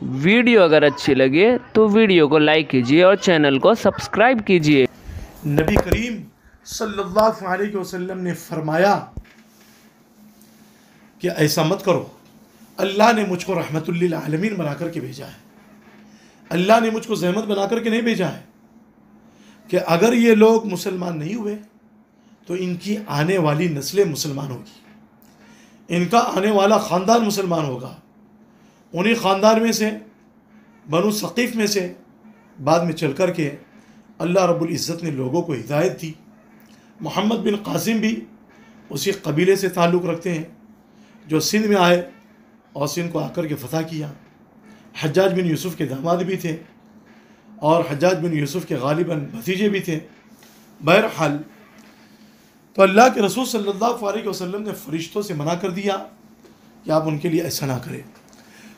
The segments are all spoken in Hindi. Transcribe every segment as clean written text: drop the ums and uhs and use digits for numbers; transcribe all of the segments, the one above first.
वीडियो अगर अच्छी लगे तो वीडियो को लाइक कीजिए और चैनल को सब्सक्राइब कीजिए। नबी करीम सल्लल्लाहु अलैहि वसल्लम ने फरमाया कि ऐसा मत करो, अल्लाह ने मुझको रहमतुल लिल आलमीन बना करके भेजा है। अल्लाह ने मुझको ज़हमत बना करके नहीं भेजा है कि अगर ये लोग मुसलमान नहीं हुए तो इनकी आने वाली नस्लें मुसलमान होगी, इनका आने वाला ख़ानदान मुसलमान होगा। उन्हीं ख़ानदान में से बनु सक़ीफ़ में से बाद में चल कर के अल्लाह रब्बुल इज़्ज़त ने लोगों को हिदायत दी। मोहम्मद बिन कासिम भी उसी कबीले से ताल्लुक़ रखते हैं जो सिंध में आए और सिंध को आकर के फ़तह किया। हज्जाज बिन यूसुफ़ के दामाद भी थे और हज्जाज बिन यूसुफ़ के गालिबन भतीजे भी थे। बहरहाल तो अल्लाह के रसूल सल्लल्लाहु अलैहि वसल्लम ने फ़रिश्तों से मना कर दिया कि आप उनके लिए ऐसा ना करें।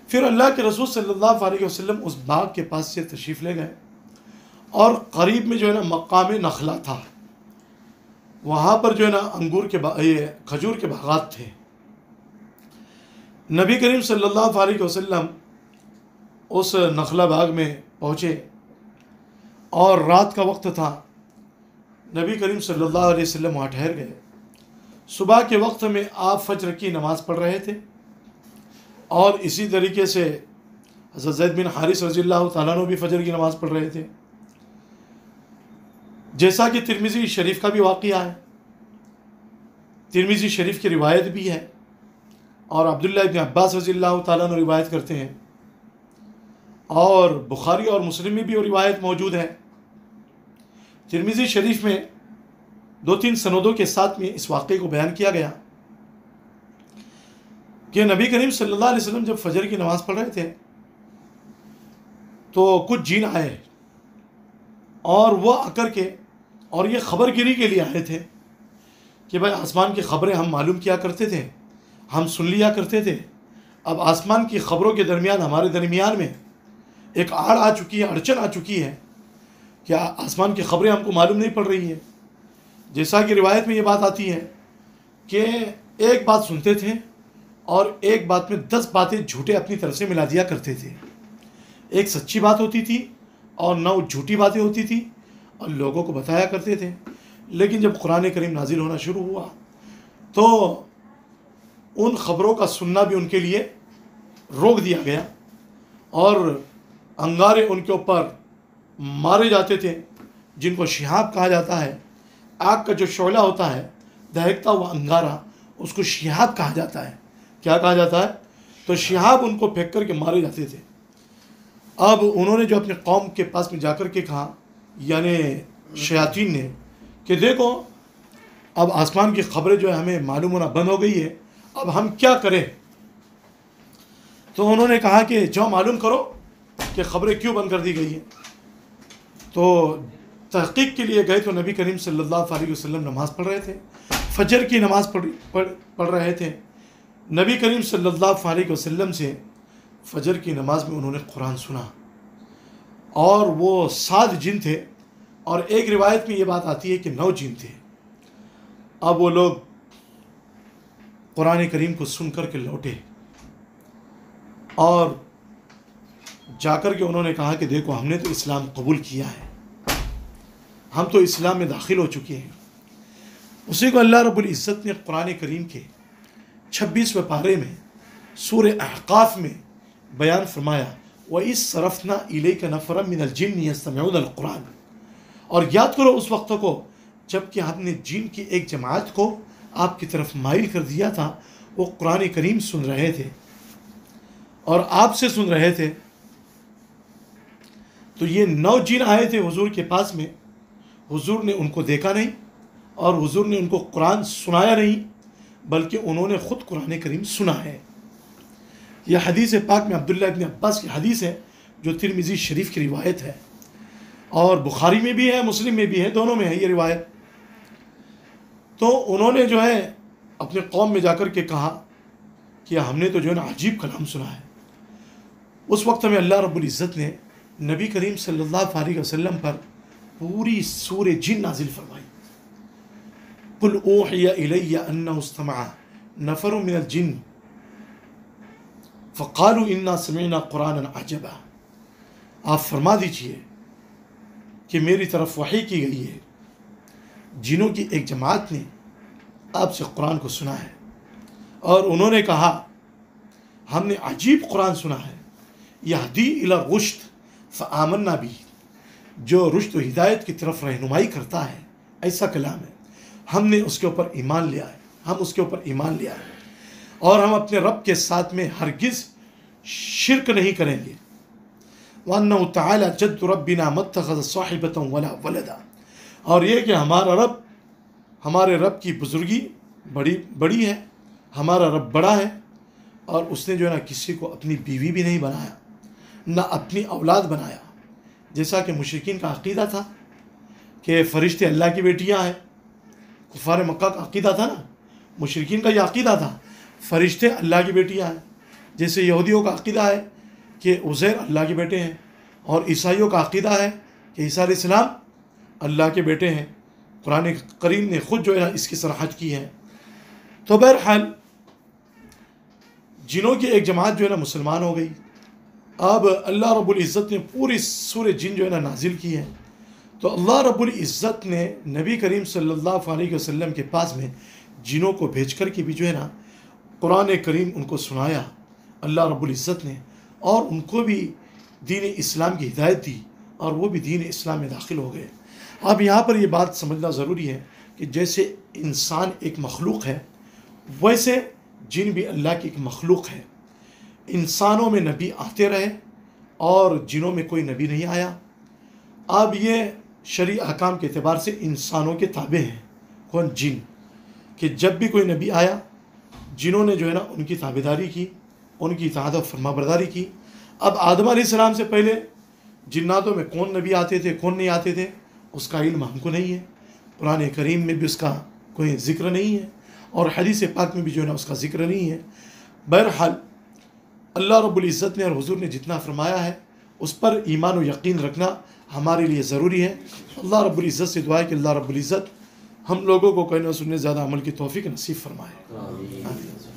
फिर अल्लाह के रसूल सल्लल्लाहु अलैहि वसल्लम उस बाग के पास से तशरीफ़ ले गए और करीब में जो है ना मकाम नखला था, वहाँ पर जो है ना अंगूर के ये खजूर के बागात थे। नबी करीम सल्लल्लाहु अलैहि वसल्लम उस नखला बाग में पहुँचे और रात का वक्त था। नबी करीम सल्लल्लाहु अलैहि वसल्लम वहाँ ठहर गए। सुबह के वक्त में आप फज्र की नमाज़ पढ़ रहे थे और इसी तरीके से हज़रत ज़ैद बिन हारिस रज़ियल्लाहु ताला अन्हु भी फजर की नमाज़ पढ़ रहे थे, जैसा कि तिरमिज़ी शरीफ का भी वाक़या है। तिरमिज़ी शरीफ की रिवायत भी है और अब्दुल्लाह इब्न अब्बास रज़ियल्लाहु ताला अन्हु रिवायत करते हैं और बुखारी और मुस्लिम में भी वो रिवायत मौजूद है। तिरमिज़ी शरीफ में 2-3 सनदों के साथ में इस वाक़े को बयान किया गया कि नबी करीम सल्लल्लाहु अलैहि वसल्लम जब फजर की नमाज़ पढ़ रहे थे तो कुछ जीन आए और वह आकर के और ये ख़बर गिरी के लिए आए थे कि भाई आसमान की ख़बरें हम मालूम किया करते थे, हम सुन लिया करते थे। अब आसमान की ख़बरों के दरमियान हमारे दरमियान में एक आड़ आ चुकी है, अड़चन आ चुकी है कि आसमान की ख़बरें हमको मालूम नहीं पड़ रही है। जैसा कि रिवायत में ये बात आती है कि एक बात सुनते थे और एक बात में 10 बातें झूठे अपनी तरफ से मिला दिया करते थे। एक सच्ची बात होती थी और 9 झूठी बातें होती थी और लोगों को बताया करते थे। लेकिन जब कुरान करीम नाजिल होना शुरू हुआ तो उन ख़बरों का सुनना भी उनके लिए रोक दिया गया और अंगारे उनके ऊपर मारे जाते थे, जिनको शिहाब कहा जाता है। आग का जो शोला होता है, दहकता हुआ अंगारा, उसको शिहाब कहा जाता है। क्या कहा जाता है? तो शिहाब उनको फेंक कर के मारे जाते थे। अब उन्होंने जो अपने कौम के पास में जाकर के कहा, यानी शयातीन ने, कि देखो अब आसमान की ख़बरें जो है हमें मालूम होना बंद हो गई है, अब हम क्या करें? तो उन्होंने कहा कि जाओ मालूम करो कि ख़बरें क्यों बंद कर दी गई हैं। तो तहक़ीक़ के लिए गए तो नबी करीम सल्लल्लाहु अलैहि वसल्लम नमाज़ पढ़ रहे थे, फजर की नमाज़ पढ़ रहे थे। नबी करीम सल्लल्लाहु अलैहि वसल्लम से फजर की नमाज में उन्होंने कुरान सुना और वो 7 जिन थे और एक रिवायत में ये बात आती है कि 9 जिन थे। अब वो लोग कुरान करीम को सुन कर के लौटे और जाकर के उन्होंने कहा कि देखो हमने तो इस्लाम कबूल किया है, हम तो इस्लाम में दाखिल हो चुके हैं। उसी को अल्लाह रब्बुल इज़्ज़त ने कुरान करीम के 26वें पारे में सूरह अहक़ाफ़ में बयान फरमाया, व इस सरफ़ना इलैका नफ़रम मिनल जिन्नि यस्तमिऊनल कुरान। और याद करो उस वक्त को जबकि आपने जिन की एक जमात को आपकी तरफ माइल कर दिया था, वो कुरान करीम सुन रहे थे और आपसे सुन रहे थे। तो ये 9 जिन आए थे हुजूर के पास में, हुजूर ने उनको देखा नहीं और हुजूर ने उनको कुरान सुनाया नहीं, बल्कि उन्होंने ख़ुद कुरान करीम सुना है। यह हदीस पाक में अब्दुल्लाह इब्न अब्बास की हदीस है जो तिरमिज़ी शरीफ की रिवायत है और बुखारी में भी है, मुस्लिम में भी है, दोनों में है ये रिवायत। तो उन्होंने जो है अपने कौम में जाकर के कहा कि हमने तो जो है ना अजीब कलाम सुना है। उस वक्त में अल्लाह रब्बुल इज़्ज़त ने नबी करीम सल्लल्लाहु अलैहि वसल्लम पर पूरी सूरह जिन नाजिल फरमाई। कुल ऊहिया इलैया अन्नहु इस्तमअ नफ़रुम मिनल जिन्न फ़क़ालू इन्ना समिअना क़ुरानन अजबा, आप फरमा दीजिए कि मेरी तरफ वही की गई है, जिनों की एक जमात ने आपसे कुरान को सुना है और उन्होंने कहा हमने अजीब कुरान सुना है, यहदी इला रुश्द फ़आमन्ना भी, जो रुश्द व हिदायत की तरफ रहनुमाई करता है, ऐसा कलाम है, हमने उसके ऊपर ईमान लिया है, हम उसके ऊपर ईमान लिया है और हम अपने रब के साथ में हरगिज़ शिरक नहीं करेंगे। वन्नहु तआला जद्दु रब्बिना मत्तख़ज़ साहिबतन वला वलदा, और ये कि हमारे रब की बुजुर्गी बड़ी है, हमारा रब बड़ा है और उसने जो है ना किसी को अपनी बीवी भी नहीं बनाया, ना अपनी औलाद बनाया, जैसा कि मुशरिकीन का अक़ीदा था कि फ़रिश्ते अल्लाह की बेटियां हैं। कुफ़ार मक्का का अक़ीदा था ना, मुशरिकीन का यह अक़ीदा था फ़रिश्ते अल्लाह की बेटियां हैं। जैसे यहूदियों का अक़ीदा है कि उज़ैर अल्लाह के बेटे हैं, और ईसाइयों का अक़ीदा है कि ईसा अलैहिस्सलाम अल्लाह के बेटे हैं। कुरान करीम ने ख़ुद जो है ना इसकी सराहत की है। तो बहरहाल जिनों की एक जमात जो है ना मुसलमान हो गई। अब अल्लाह रब्बुल इज़्ज़त ने पूरी सूरह जिन जो है ना नाजिल की है। तो अल्लाह रब्बुल इज़्ज़त ने नबी करीम सल्लल्लाहु अलैहि वसल्लम के पास में जिनों को भेज कर के भी जो है ना कुरान करीम उनको सुनाया अल्लाह रब्बुल इज़्ज़त ने, और उनको भी दीन इस्लाम की हिदायत दी और वो भी दीन इस्लाम में दाखिल हो गए। अब यहाँ पर ये बात समझना ज़रूरी है कि जैसे इंसान एक मखलूक है, वैसे जिन भी अल्लाह की एक मखलूक है। इंसानों में नबी आते रहे और जिनों में कोई नबी नहीं आया। अब ये शरई अहकाम के एतबार से इंसानों के ताबे हैं, कौन? जिन, कि जब भी कोई नबी आया जिन्होंने जो है ना उनकी ताबेदारी की, उनकी इताअत और फरमाबरदारी की। अब आदम अलैहिस्सलाम से पहले जिन्नातों में कौन नबी आते थे कौन नहीं आते थे उसका इल्म हमको नहीं है, कुरान करीम में भी उसका कोई ज़िक्र नहीं है और हदीस पाक में भी जो है ना उसका ज़िक्र नहीं है। बहरहाल अल्लाह रब्बुल इज़्ज़त ने और हुज़ूर ने जितना फरमाया है उस पर ईमान और यकीन रखना हमारे लिए ज़रूरी है। अल्लाह रब्बुल इज़्ज़त से दुआ है कि अल्लाह रब्बुल इज़्ज़त हम लोगों को कहने और सुनने ज़्यादा अमल की तौफीक नसीब फरमाए।